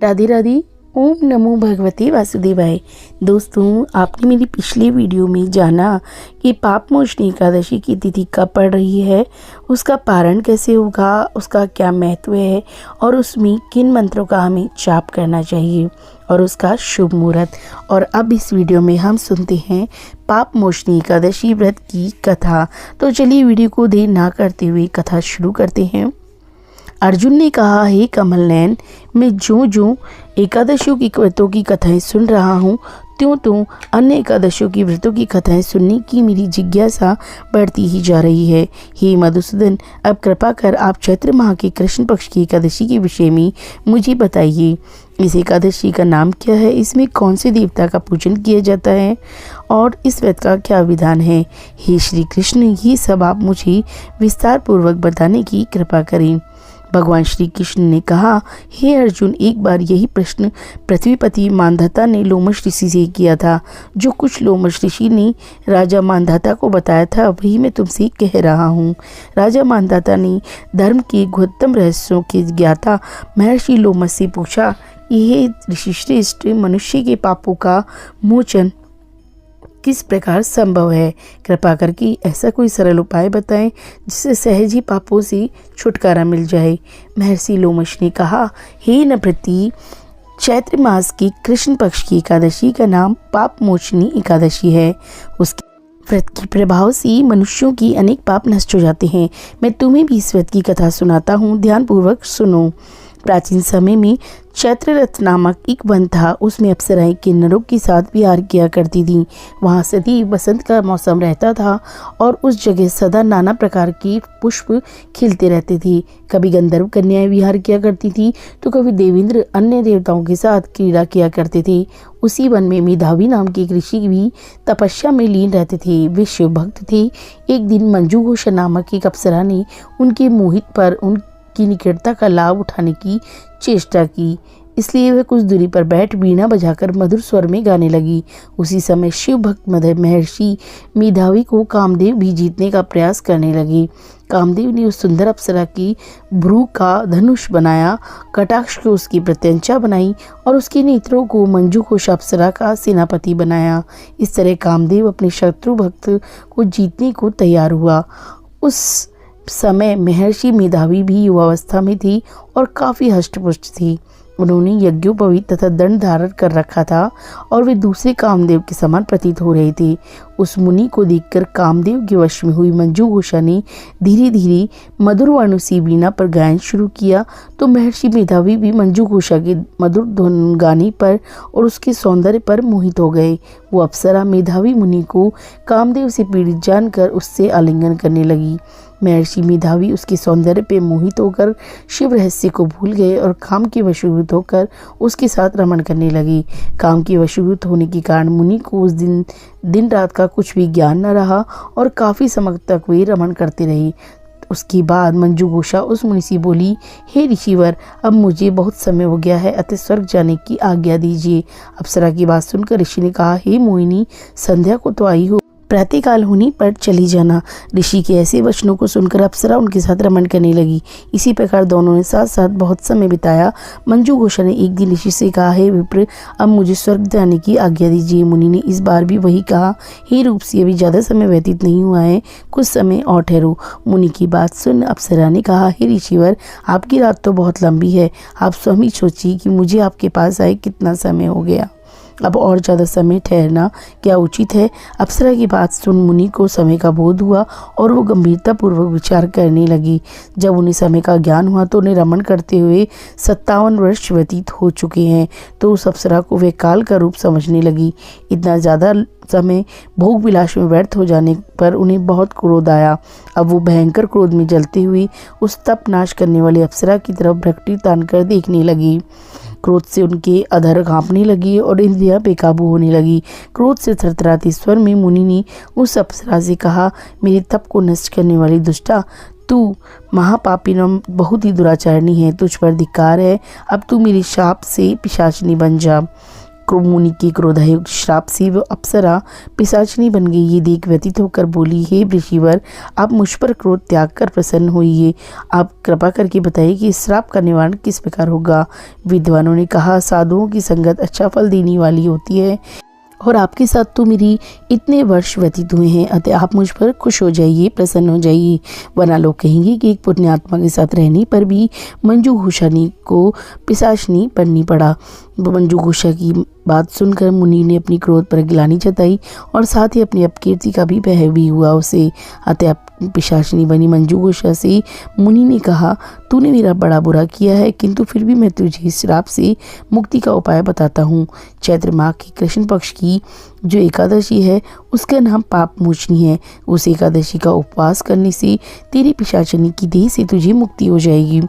राधे राधे। ओम नमो भगवते वासुदेवाय। दोस्तों, आपने मेरी पिछली वीडियो में जाना कि पाप मोचनी एकादशी की तिथि कब पड़ रही है, उसका पारण कैसे होगा, उसका क्या महत्व है और उसमें किन मंत्रों का हमें जाप करना चाहिए और उसका शुभ मुहूर्त। और अब इस वीडियो में हम सुनते हैं पाप मोचनी एकादशी व्रत की कथा। तो चलिए वीडियो को देर ना करते हुए कथा शुरू करते हैं। अर्जुन ने कहा, हे कमल नयन, मैं जो एकादशियों की व्रतों की कथाएं सुन रहा हूँ, त्यों अन्य एकादशियों की व्रतों की कथाएं सुनने की मेरी जिज्ञासा बढ़ती ही जा रही है। हे मधुसूदन, अब कृपा कर आप चैत्र माह के कृष्ण पक्ष की एकादशी के विषय में मुझे बताइए। इस एकादशी का नाम क्या है, इसमें कौन से देवता का पूजन किया जाता है और इस व्रत का क्या विधान है। हे श्री कृष्ण, ये सब आप मुझे विस्तार पूर्वक बताने की कृपा करें। भगवान श्री कृष्ण ने कहा, हे अर्जुन, एक बार यही प्रश्न पृथ्वीपति मानधाता ने लोमश ऋषि से किया था। जो कुछ लोमश ऋषि ने राजा मानधाता को बताया था वही मैं तुमसे कह रहा हूँ। राजा मानधाता ने धर्म के गुह्यतम रहस्यों के ज्ञाता महर्षि लोमश से पूछा, यह ऋषि श्रेष्ठ, मनुष्य के पापों का मोचन किस प्रकार संभव है। कृपा करके ऐसा कोई सरल उपाय बताएं जिससे सहज ही पापों से छुटकारा मिल जाए। महर्षि लोमश ने कहा, हे नृपति, चैत्र मास की कृष्ण पक्ष की एकादशी का नाम पाप मोचनी एकादशी है। उसके व्रत के प्रभाव से मनुष्यों की अनेक पाप नष्ट हो जाते हैं। मैं तुम्हें भी इस व्रत की कथा सुनाता हूँ, ध्यानपूर्वक सुनो। प्राचीन समय में चैत्ररथ नामक एक वन था। उसमें अप्सराएं किन्नरों के साथ विहार किया करती थीं। वहाँ सदैव बसंत का मौसम रहता था और उस जगह सदा नाना प्रकार के पुष्प खिलते रहते थे। कभी गंधर्व कन्याएं विहार किया करती थी तो कभी देवेंद्र अन्य देवताओं के साथ क्रीड़ा किया करते थे। उसी वन में मेधावी नाम के एक ऋषि भी तपस्या में लीन रहते थे। वे शिव भक्त थे। एक दिन मंजू घोषा नामक एक अप्सरा ने उनके मोहित पर की निकटता का लाभ उठाने की चेष्टा की, इसलिए वह कुछ दूरी पर बैठ वीणा बजाकर मधुर स्वर में गाने लगी। उसी समय शिव भक्त महर्षि मेधावी को कामदेव भी जीतने का प्रयास करने लगे। कामदेव ने उस सुंदर अप्सरा की भ्रू का धनुष बनाया, कटाक्ष को उसकी प्रत्यंचा बनाई और उसके नेत्रों को मंजू घोष अप्सरा का सेनापति बनाया। इस तरह कामदेव अपने शत्रु भक्त को जीतने को तैयार हुआ। उस समय महर्षि मेधावी भी युवावस्था में थी और काफ़ी हष्टपुष्ट थी। उन्होंने यज्ञोपवीत तथा दंड धारण कर रखा था और वे दूसरे कामदेव के समान प्रतीत हो रहे थे। उस मुनि को देखकर कामदेव के वश में हुई मंजू घोषा ने धीरे धीरे मधुर वाणु सी वीणा पर गायन शुरू किया तो महर्षि मेधावी भी मंजू घोषा के मधुर धुन गाने पर और उसके सौंदर्य पर मोहित हो गए। वो अप्सरा मेधावी मुनि को कामदेव से पीड़ित जानकर उससे आलिंगन करने लगी। महर्षि मेधावी उसके सौंदर्य पे मोहित होकर शिव रहस्य को भूल गए और काम के वशीभूत होकर उसके साथ रमण करने लगी। काम के वशीभूत होने के कारण मुनि को उस दिन रात का कुछ भी ज्ञान न रहा और काफ़ी समय तक वे रमण करते रहे। उसके बाद मंजू घोषा उस मुनि से बोली, हे ऋषिवर, अब मुझे बहुत समय हो गया है, अतः स्वर्ग जाने की आज्ञा दीजिए। अप्सरा की बात सुनकर ऋषि ने कहा, हे मोहिनी, संध्या को तो आई हो, प्रातःकाल होने पर चली जाना। ऋषि के ऐसे वचनों को सुनकर अप्सरा उनके साथ रमण करने लगी। इसी प्रकार दोनों ने साथ साथ बहुत समय बिताया। मंजू घोषा ने एक दिन ऋषि से कहा, हे विप्र, अब मुझे स्वर्ग जाने की आज्ञा दीजिए। मुनि ने इस बार भी वही कहा, हे रूपसी, अभी ज़्यादा समय व्यतीत नहीं हुआ है, कुछ समय और ठहरो। मुनि की बात सुन अप्सरा ने कहा, हे ऋषिवर, आपकी रात तो बहुत लंबी है, आप स्वयं सोचिए कि मुझे आपके पास आए कितना समय हो गया, अब और ज़्यादा समय ठहरना क्या उचित है। अप्सरा की बात सुन मुनि को समय का बोध हुआ और वो गंभीरतापूर्वक विचार करने लगी। जब उन्हें समय का ज्ञान हुआ तो उन्हें रमण करते हुए 57 वर्ष व्यतीत हो चुके हैं। तो उस अप्सरा को वे काल का रूप समझने लगी। इतना ज़्यादा समय भोग विलास में व्यर्थ हो जाने पर उन्हें बहुत क्रोध आया। अब वो भयंकर क्रोध में जलते हुए उस तप नाश करने वाली अप्सरा की तरफ भ्रकटी तान कर देखने लगी। क्रोध से उनके अधर कांपने लगी और इंद्रियां बेकाबू होने लगी। क्रोध से थरथराते स्वर में मुनि ने उस अप्सरा से कहा, मेरे तप को नष्ट करने वाली दुष्टा, तू महापापिनम बहुत ही दुराचारणी है, तुझ पर धिक्कार है। अब तू मेरे शाप से पिशाचिनी बन जा। मुनि के क्रोधायुक्त श्राप से वो अप्सरा पिशाचनी बन गई। ये देख व्यतीत होकर बोली, हे ऋषिवर, आप मुझ पर क्रोध त्याग कर प्रसन्न होइए। आप कृपा करके बताइए कि इस श्राप का निवारण किस प्रकार होगा। विद्वानों ने कहा, साधुओं की संगत अच्छा फल देने वाली होती है और आपके साथ तो मेरी इतने वर्ष व्यतीत हुए हैं, अतः आप मुझ पर खुश हो जाइए, प्रसन्न हो जाइए। वरना लोग कहेंगे कि एक पुण्यात्मा के साथ रहने पर भी मंजू घोषानी को पिशाचनी बननी पड़ा। मंजू घोषा की बात सुनकर मुनि ने अपनी क्रोध पर गिलानी जताई और साथ ही अपनी अपकीर्ति का भी भय भी हुआ उसे। अतः पिशाचनी बनी मंजू घोषा से मुनि ने कहा, तूने मेरा बड़ा बुरा किया है, किंतु फिर भी मैं तुझे इस श्राप से मुक्ति का उपाय बताता हूँ। चैत्र माह की कृष्ण पक्ष की जो एकादशी है उसका नाम पाप मोचनी है। उस एकादशी का उपवास करने से तेरी पिशाचनी की देह से तुझे मुक्ति हो जाएगी।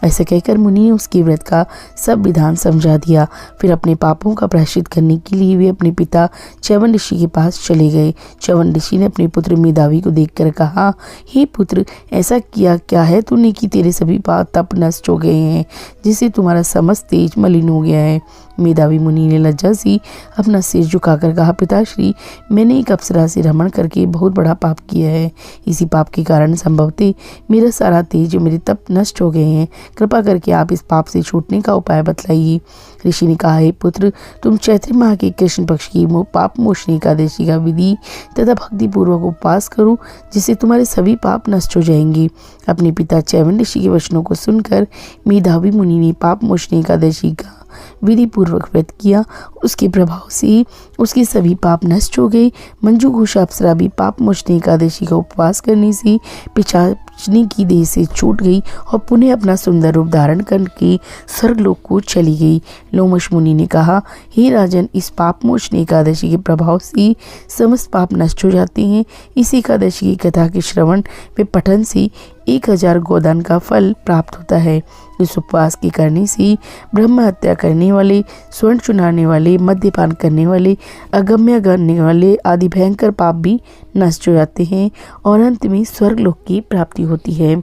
ऐसा कहकर मुनि ने उसके व्रत का सब विधान समझा दिया। फिर अपने पापों का प्रायश्चित करने के लिए वे अपने पिता च्यवन ऋषि के पास चले गए। च्यवन ऋषि ने अपने पुत्र मेधावी को देखकर कहा, हे पुत्र, ऐसा किया क्या है तूने कि तेरे सभी पाप तप नष्ट हो गए हैं, जिससे तुम्हारा समस्त तेज मलिन हो गया है। मेधावी मुनि ने लज्जा से अपना सिर झुकाकर कहा, पिताश्री, मैंने एक अप्सरा से रमण करके बहुत बड़ा पाप किया है। इसी पाप के कारण संभवतः मेरा सारा तेज मेरे तप नष्ट हो गए हैं। कृपा करके आप इस पाप से छूटने का उपाय बतलाइए। ऋषि ने कहा, हे पुत्र, तुम चैत्र माह के कृष्ण पक्ष की पाप मोचनी एकादशी का विधि तथा भक्तिपूर्वक उपवास करो, जिससे तुम्हारे सभी पाप नष्ट हो जाएंगे। अपने पिता च्यवन ऋषि के वचनों को सुनकर मेधावी मुनि ने पाप मोचनी एकादशी का विधि पूर्वक व्रत किया। उसके प्रभाव से उसके सभी पाप नष्ट हो गए। मंजू घोषा अप्सरा भी पाप मोचनी एकादशी का उपवास करने से पिशाचनी की देह से छूट गई और पुनः अपना सुंदर रूप धारण करके स्वर्गलोक को चली गई। लोमश मुनि ने कहा, हे राजन, इस पाप मोचनी एकादशी के प्रभाव से समस्त पाप नष्ट हो जाते हैं। इस एकादशी की कथा के श्रवण व पठन से 1000 गोदान का फल प्राप्त होता है। इस उपवास के करने से ब्रह्म हत्या करने वाले, स्वर्ण चुनाने वाले, मद्यपान करने वाले, अगम्य करने वाले आदि भयंकर पाप भी नष्ट हो जाते हैं और अंत में स्वर्गलोक की प्राप्ति होती है।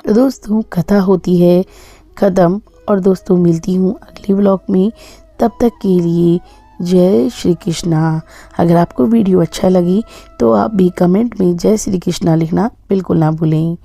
दोस्तों, कथा होती है खत्म और दोस्तों मिलती हूँ अगले व्लॉग में। तब तक के लिए जय श्री कृष्णा। अगर आपको वीडियो अच्छा लगी तो आप भी कमेंट में जय श्री कृष्णा लिखना बिल्कुल ना भूलें।